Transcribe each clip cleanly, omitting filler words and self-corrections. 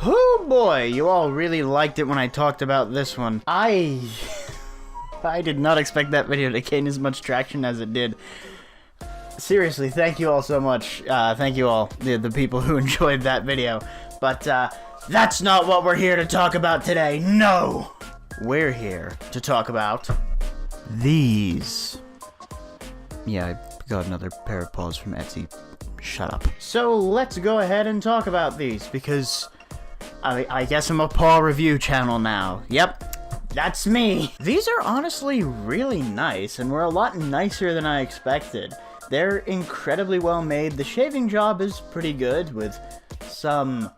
Oh boy, you all really liked it when I talked about this one. I did not expect that video to gain as much traction as it did. Seriously, thank you all so much. Thank you all, the people who enjoyed that video. But that's not what we're here to talk about today. No! We're here to talk about these. Yeah, I got another pair of paws from Etsy. Shut up. So let's go ahead and talk about these, because I guess I'm a paw review channel now. Yep, that's me. These are honestly really nice, and were a lot nicer than I expected. They're incredibly well made. The shaving job is pretty good, with some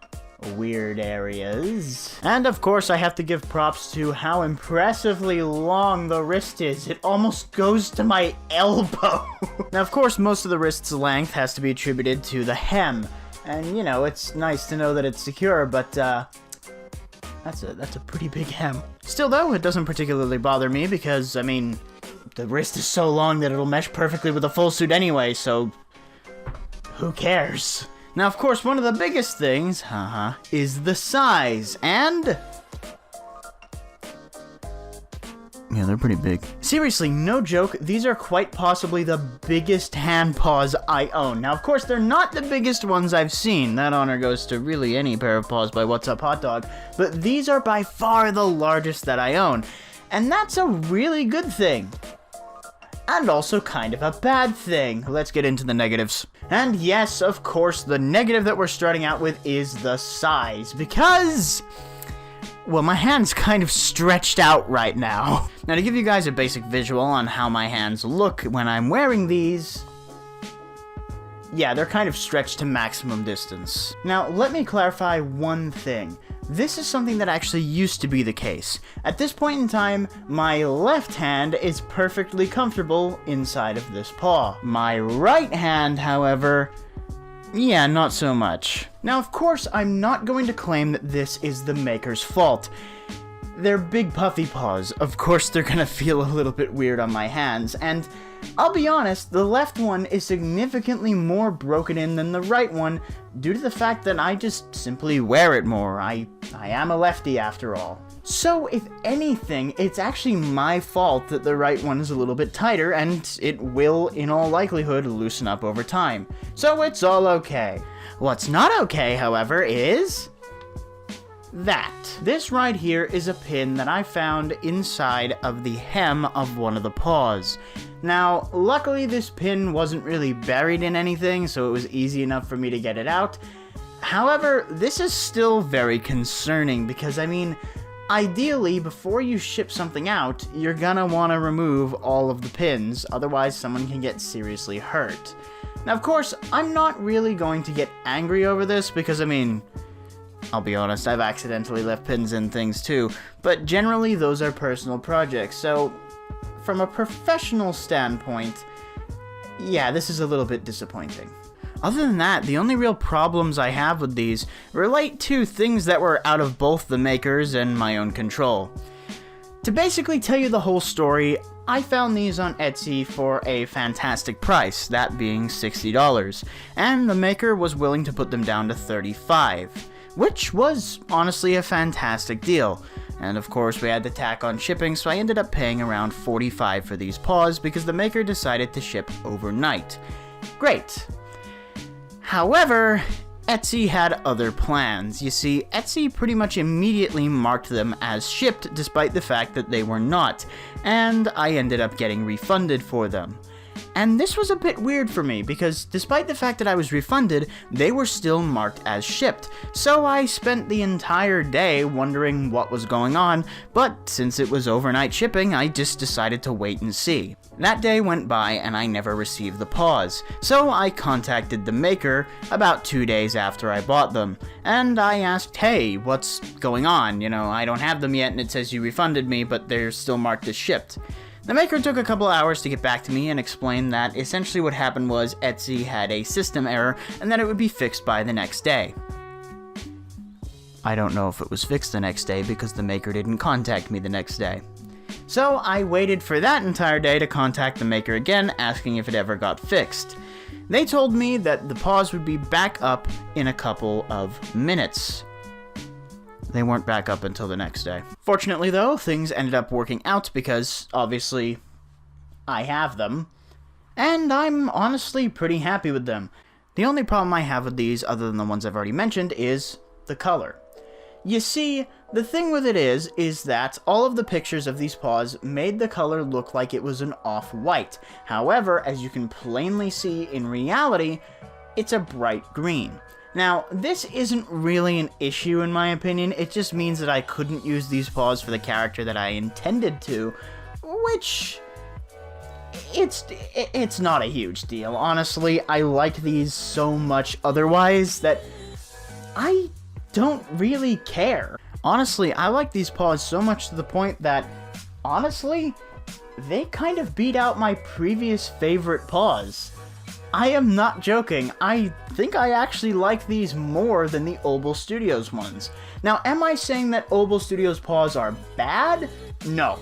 weird areas. And of course, I have to give props to how impressively long the wrist is. It almost goes to my elbow. Now, of course, most of the wrist's length has to be attributed to the hem. And, you know, it's nice to know that it's secure, but, that's a pretty big hem. Still, though, it doesn't particularly bother me because, I mean, the wrist is so long that it'll mesh perfectly with a full suit anyway, so who cares? Now, of course, one of the biggest things, is the size, and yeah, they're pretty big. Seriously, no joke, these are quite possibly the biggest hand paws I own. Now, of course, they're not the biggest ones I've seen. That honor goes to really any pair of paws by What's Up Hot Dog, but these are by far the largest that I own, and that's a really good thing. And also kind of a bad thing. Let's get into the negatives. And yes, of course, the negative that we're starting out with is the size, because, well, my hand's kind of stretched out right now. Now, to give you guys a basic visual on how my hands look when I'm wearing these, yeah, they're kind of stretched to maximum distance. Now, let me clarify one thing. This is something that actually used to be the case. At this point in time, my left hand is perfectly comfortable inside of this paw. My right hand, however, yeah, not so much. Now, of course, I'm not going to claim that this is the maker's fault. They're big puffy paws. Of course, they're gonna feel a little bit weird on my hands, and I'll be honest, the left one is significantly more broken in than the right one due to the fact that I just simply wear it more. I am a lefty after all. So, if anything, it's actually my fault that the right one is a little bit tighter, and it will, in all likelihood, loosen up over time. So it's all okay. What's not okay, however, is that. This right here is a pin that I found inside of the hem of one of the paws. Now, luckily this pin wasn't really buried in anything, so it was easy enough for me to get it out. However, this is still very concerning because, I mean, ideally, before you ship something out, you're gonna want to remove all of the pins, otherwise someone can get seriously hurt. Now, of course, I'm not really going to get angry over this because, I mean, I'll be honest, I've accidentally left pins in things too, but generally those are personal projects, so from a professional standpoint, yeah, this is a little bit disappointing. Other than that, the only real problems I have with these relate to things that were out of both the makers and my own control. To basically tell you the whole story, I found these on Etsy for a fantastic price, that being $60, and the maker was willing to put them down to $35. Which was honestly a fantastic deal. And of course we had to tack on shipping, so I ended up paying around $45 for these paws because the maker decided to ship overnight. Great. However, Etsy had other plans. You see, Etsy pretty much immediately marked them as shipped despite the fact that they were not, and I ended up getting refunded for them. And this was a bit weird for me, because despite the fact that I was refunded, they were still marked as shipped. So I spent the entire day wondering what was going on, but since it was overnight shipping, I just decided to wait and see. That day went by and I never received the paws, so I contacted the maker about 2 days after I bought them, and I asked, hey, what's going on? You know, I don't have them yet and it says you refunded me, but they're still marked as shipped. The maker took a couple hours to get back to me and explain that essentially what happened was Etsy had a system error and that it would be fixed by the next day. I don't know if it was fixed the next day because the maker didn't contact me the next day. So I waited for that entire day to contact the maker again, asking if it ever got fixed. They told me that the paws would be back up in a couple of minutes. they weren't back up until the next day. Fortunately, though, things ended up working out because, obviously, I have them, and I'm honestly pretty happy with them. The only problem I have with these, other than the ones I've already mentioned, is the color. You see, the thing with it is that all of the pictures of these paws made the color look like it was an off-white. However, as you can plainly see in reality, it's a bright green. Now, this isn't really an issue in my opinion, it just means that I couldn't use these paws for the character that I intended to, which... It's not a huge deal. Honestly, I like these so much otherwise that I don't really care. Honestly, I like these paws so much to the point that, honestly, they kind of beat out my previous favorite paws. I am not joking. I think I actually like these more than the Obel Studios ones. Now, am I saying that Obel Studios paws are bad? No.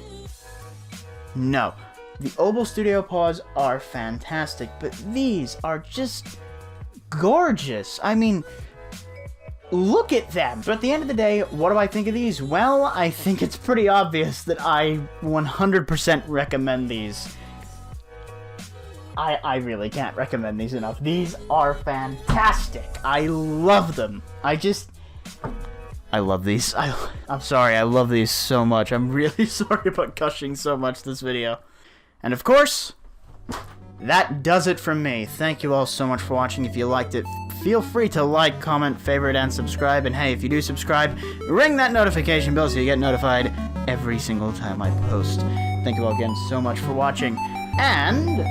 No. The Obel Studio paws are fantastic, but these are just gorgeous. I mean, look at them. But at the end of the day, what do I think of these? Well, I think it's pretty obvious that I 100% recommend these. I really can't recommend these enough. These are fantastic. I love them. I love these. I'm sorry, I love these so much. I'm really sorry about gushing so much this video. And of course, that does it from me. Thank you all so much for watching. If you liked it, feel free to like, comment, favorite, and subscribe. And hey, if you do subscribe, ring that notification bell so you get notified every single time I post. Thank you all again so much for watching. And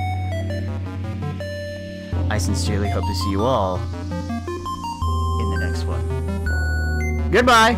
I sincerely hope to see you all in the next one. Goodbye!